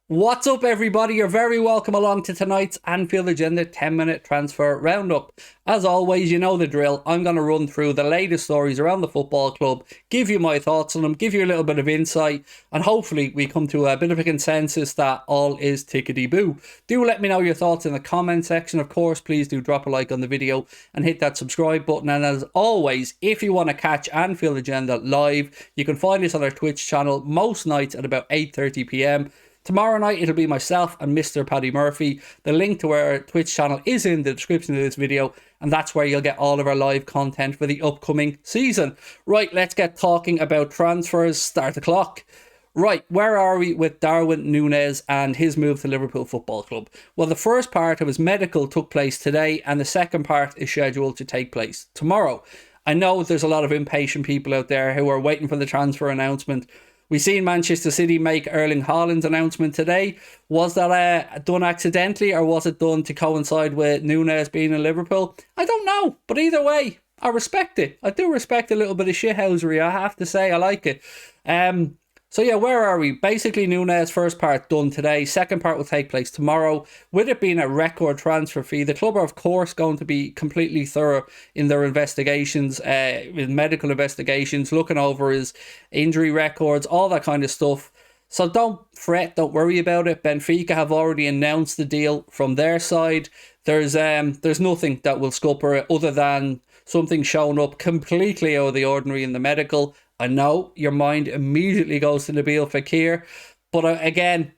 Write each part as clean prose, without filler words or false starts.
What's up, everybody? You're very welcome along to tonight's Anfield Agenda 10-minute transfer roundup. As always, you know the drill. I'm going to run through the latest stories around the football club, give you my thoughts on them, give you a little bit of insight, and hopefully we come to a bit of a consensus that all is tickety-boo. Do let me know your thoughts in the comment section. Of course, please do drop a like on the video and hit that subscribe button. And as always, if you want to catch Anfield Agenda live, you can find us on our Twitch channel most nights at about 8:30 p.m. Tomorrow night, it'll be myself and Mr. Paddy Murphy. The link to our Twitch channel is in the description of this video, and that's where you'll get all of our live content for the upcoming season. Right, let's get talking about transfers. Start the clock. Right, where are we with Darwin Nunez and his move to Liverpool Football Club? Well, the first part of his medical took place today, and the second part is scheduled to take place tomorrow. I know there's a lot of impatient people out there who are waiting for the transfer announcement. We seen Manchester City make Erling Haaland's announcement today. Was that done accidentally, or was it done to coincide with Nunez being in Liverpool? I don't know, but either way, I respect it. I do respect a little bit of shithousery, I have to say. I like it. So yeah, where are we? Basically, Nunez' first part done today. Second part will take place tomorrow. With it being a record transfer fee, the club are of course going to be completely thorough in their investigations, in medical investigations, looking over his injury records, all that kind of stuff. So don't fret, don't worry about it. Benfica have already announced the deal from their side. There's nothing that will scupper it other than something showing up completely out of the ordinary in the medical. I know your mind immediately goes to Nabil Fekir, but again,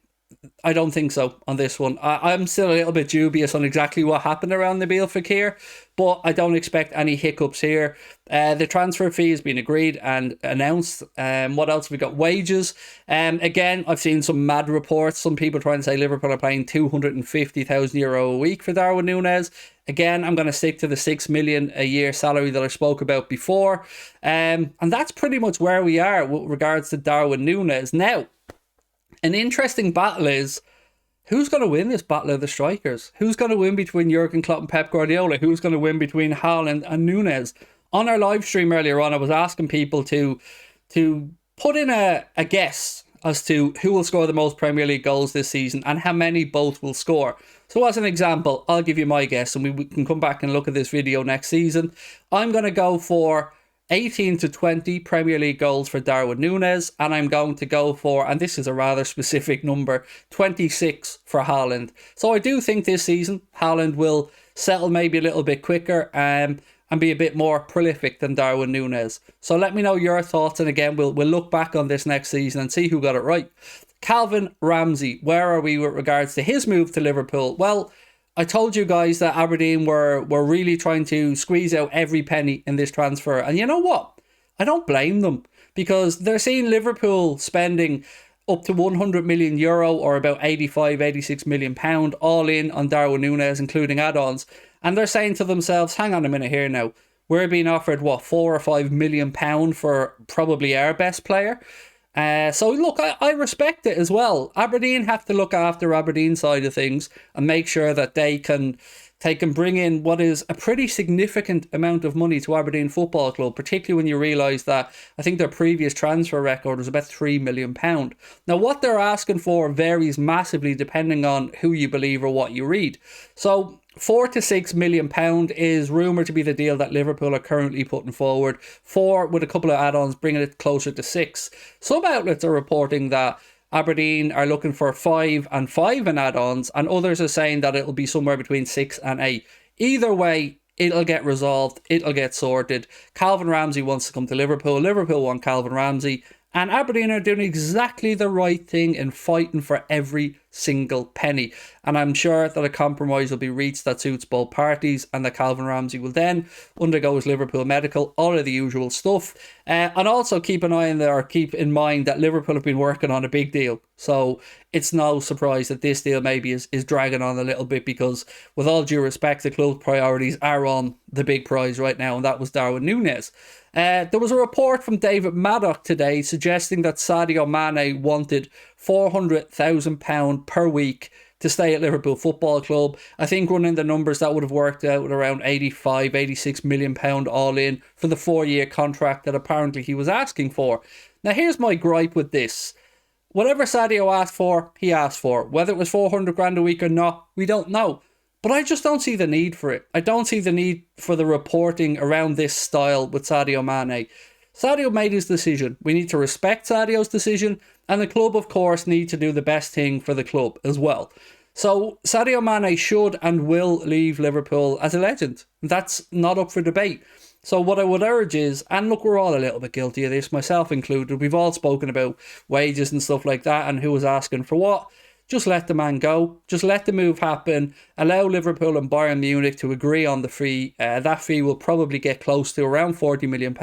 I don't think so on this one. I'm still a little bit dubious on exactly what happened around Nabil Fekir, but I don't expect any hiccups here. The transfer fee has been agreed and announced. What else have we got? Wages. Again, I've seen some mad reports. Some people trying to say Liverpool are paying €250,000 a week for Darwin Nunez. Again, I'm going to stick to the 6 million a year salary that I spoke about before. And that's pretty much where we are with regards to Darwin Nunez. Now, an interesting battle is, who's going to win this battle of the strikers? Who's going to win between Jurgen Klopp and Pep Guardiola? Who's going to win between Haaland and Nunez? On our live stream earlier on, I was asking people to put in a guess as to who will score the most Premier League goals this season and how many both will score. So as an example, I'll give you my guess, and we can come back and look at this video next season. I'm going to go for 18 to 20 Premier League goals for Darwin Nunez, and I'm going to go for, and this is a rather specific number, 26 for Haaland. So I do think this season Haaland will settle maybe a little bit quicker and be a bit more prolific than Darwin Nunez. So let me know your thoughts, and again, we'll look back on this next season and see who got it right. Calvin Ramsay, where are we with regards to his move to Liverpool? Well, I told you guys that Aberdeen were really trying to squeeze out every penny in this transfer. And you know what? I don't blame them, because they're seeing Liverpool spending up to €100 million or about 85, 86 million pound all in on Darwin Nunez, including add-ons. And they're saying to themselves, hang on a minute here now. We're being offered, what, £4 or £5 million for probably our best player? So look, I respect it as well. Aberdeen have to look after Aberdeen side of things and make sure that they can bring in what is a pretty significant amount of money to Aberdeen Football Club, particularly when you realise that I think their previous transfer record was about £3 million. Now, what they're asking for varies massively depending on who you believe or what you read. So £4 to £6 million is rumoured to be the deal that Liverpool are currently putting forward. 4 with a couple of add-ons, bringing it closer to 6. Some outlets are reporting that Aberdeen are looking for 5 and 5 in add-ons, and others are saying that it'll be somewhere between 6 and 8. Either way, it'll get resolved, it'll get sorted. Calvin Ramsay wants to come to Liverpool, Liverpool want Calvin Ramsay, and Aberdeen are doing exactly the right thing in fighting for every single penny. And I'm sure that a compromise will be reached that suits both parties, and that Calvin Ramsay will then undergo his Liverpool medical, all of the usual stuff. And also keep an eye on there, or keep in mind that Liverpool have been working on a big deal. So it's no surprise that this deal maybe is dragging on a little bit, because with all due respect, the club's priorities are on the big prize right now, and that was Darwin Nunez. There was a report from David Maddock today suggesting that Sadio Mane wanted £400,000 per week to stay at Liverpool Football Club. I think running the numbers, that would have worked out at around 85, 86 million pound all in for the 4-year contract that apparently he was asking for. Now, here's my gripe with this. Whatever Sadio asked for, he asked for. Whether it was 400 grand a week or not, we don't know. But I just don't see the need for it. I don't see the need for the reporting around this style with Sadio Mane. Sadio made his decision. We need to respect Sadio's decision, and the club, of course, need to do the best thing for the club as well. So Sadio Mane should and will leave Liverpool as a legend. That's not up for debate. So what I would urge is, and look, we're all a little bit guilty of this, myself included. We've all spoken about wages and stuff like that and who was asking for what. Just let the man go. Just let the move happen. Allow Liverpool and Bayern Munich to agree on the fee. That fee will probably get close to around £40 million.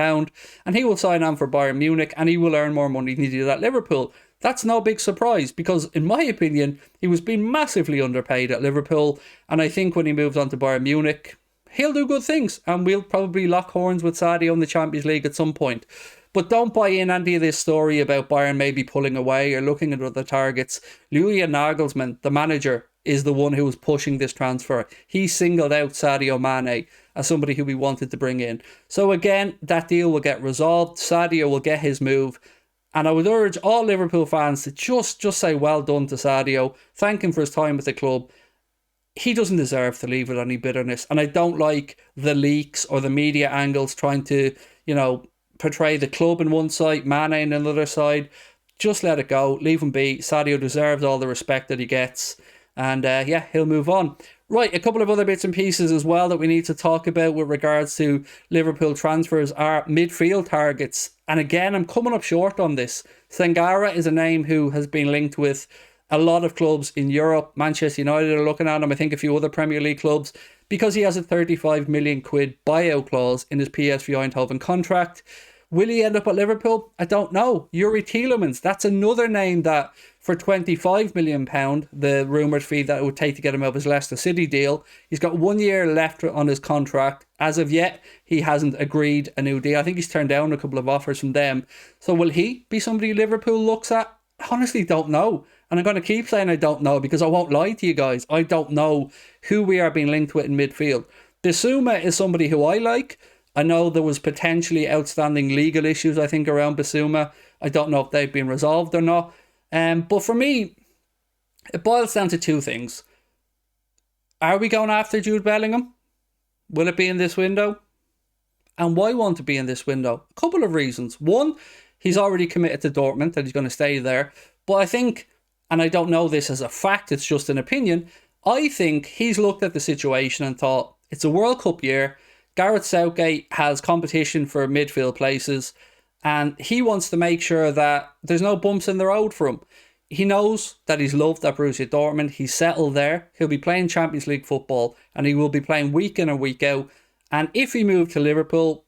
And he will sign on for Bayern Munich and he will earn more money than he did at Liverpool. That's no big surprise because, in my opinion, he was being massively underpaid at Liverpool. And I think when he moves on to Bayern Munich, he'll do good things. And we'll probably lock horns with Sadio in the Champions League at some point. But don't buy in any of this story about Bayern maybe pulling away or looking at other targets. Julian Nagelsmann, the manager, is the one who was pushing this transfer. He singled out Sadio Mane as somebody who we wanted to bring in. So again, that deal will get resolved. Sadio will get his move. And I would urge all Liverpool fans to just say well done to Sadio. Thank him for his time with the club. He doesn't deserve to leave with any bitterness. And I don't like the leaks or the media angles trying to, portray the club on one side, Mane on another side. Just let it go. Leave him be. Sadio deserves all the respect that he gets. And he'll move on. Right, a couple of other bits and pieces as well that we need to talk about with regards to Liverpool transfers are midfield targets. And again, I'm coming up short on this. Sangara is a name who has been linked with a lot of clubs in Europe. Manchester United are looking at him. I think a few other Premier League clubs, because he has a 35 million quid buyout clause in his PSV Eindhoven contract. Will he end up at Liverpool? I don't know. Yuri Tielemans, that's another name that for £25 million, the rumoured fee that it would take to get him out of his Leicester City deal, he's got 1 year left on his contract. As of yet, he hasn't agreed a new deal. I think he's turned down a couple of offers from them. So will he be somebody Liverpool looks at? I honestly don't know. And I'm going to keep saying I don't know because I won't lie to you guys. I don't know who we are being linked with in midfield. Bissouma is somebody who I like. I know there was potentially outstanding legal issues, I think, around Bissouma. I don't know if they've been resolved or not. But for me, it boils down to two things. Are we going after Jude Bellingham? Will it be in this window? And why won't it be in this window? A couple of reasons. One, he's already committed to Dortmund and he's going to stay there. But I think, and I don't know this as a fact, it's just an opinion, I think he's looked at the situation and thought, it's a World Cup year. Gareth Southgate has competition for midfield places and he wants to make sure that there's no bumps in the road for him. He knows that he's loved at Borussia Dortmund. He's settled there. He'll be playing Champions League football and he will be playing week in and week out. And if he moved to Liverpool,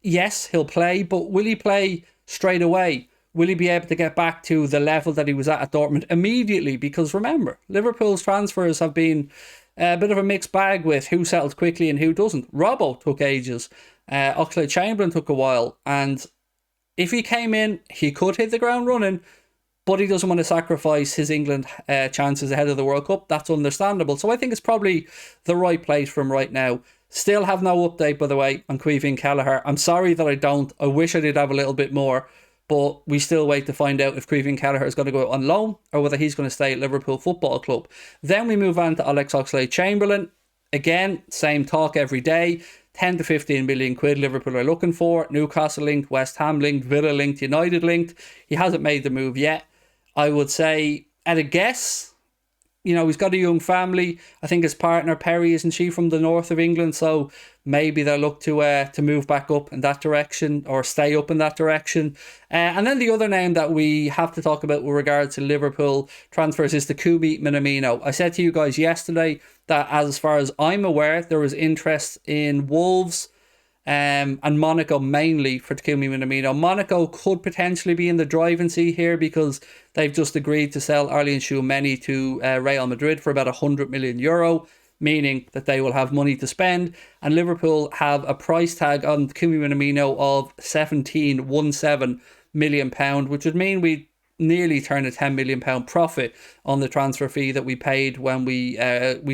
yes, he'll play, but will he play straight away? Will he be able to get back to the level that he was at Dortmund immediately? Because remember, Liverpool's transfers have been a bit of a mixed bag with who settles quickly and who doesn't. Robbo took ages. Oxlade-Chamberlain took a while. And if he came in, he could hit the ground running, but he doesn't want to sacrifice his England chances ahead of the World Cup. That's understandable. So I think it's probably the right place for him right now. Still have no update, by the way, on Caoimhín Kelleher. I'm sorry that I don't. I wish I did have a little bit more. But we still wait to find out if Caoimhín Kelleher is going to go out on loan or whether he's going to stay at Liverpool Football Club. Then we move on to Alex Oxlade-Chamberlain. Again, same talk every day. 10 to 15 million quid Liverpool are looking for. Newcastle linked, West Ham linked, Villa linked, United linked. He hasn't made the move yet. I would say, at a guess, he's got a young family. I think his partner Perry, isn't she from the north of England? So maybe they'll look to move back up in that direction or stay up in that direction. And then the other name that we have to talk about with regard to Liverpool transfers is Takumi Minamino. I said to you guys yesterday that as far as I'm aware, there was interest in Wolves and Monaco mainly for Takumi Minamino. Monaco could potentially be in the driving seat here because they've just agreed to sell Erling Haaland to Real Madrid for about €100 million, meaning that they will have money to spend. And Liverpool have a price tag on Takumi Minamino of £17 million, which would mean we nearly turn a £10 million profit on the transfer fee that we paid when we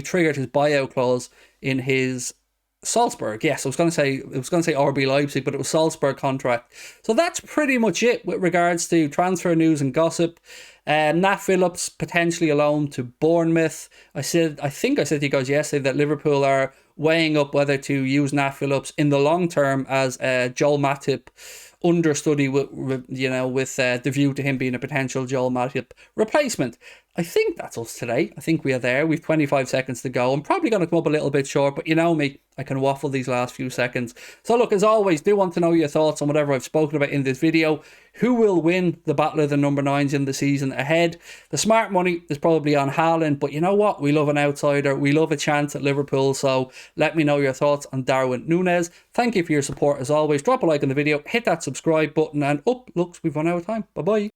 triggered his buyout clause in his Salzburg, yes, I was going to say RB Leipzig, but it was Salzburg contract. So that's pretty much it with regards to transfer news and gossip. Nat Phillips potentially a loan to Bournemouth. I think I said to you guys yesterday that Liverpool are weighing up whether to use Nat Phillips in the long term as Joel Matip understudy with the view to him being a potential Joel Matip replacement. I think that's us today. I think we are there. We've 25 seconds to go. I'm probably going to come up a little bit short, but you know me, I can waffle these last few seconds. So look, as always, do want to know your thoughts on whatever I've spoken about in this video. Who will win the battle of the number 9s in the season ahead? The smart money is probably on Haaland, but you know what? We love an outsider. We love a chance at Liverpool. So let me know your thoughts on Darwin Nunez. Thank you for your support as always. Drop a like on the video, hit that subscribe button, and looks, we've run out of time. Bye-bye.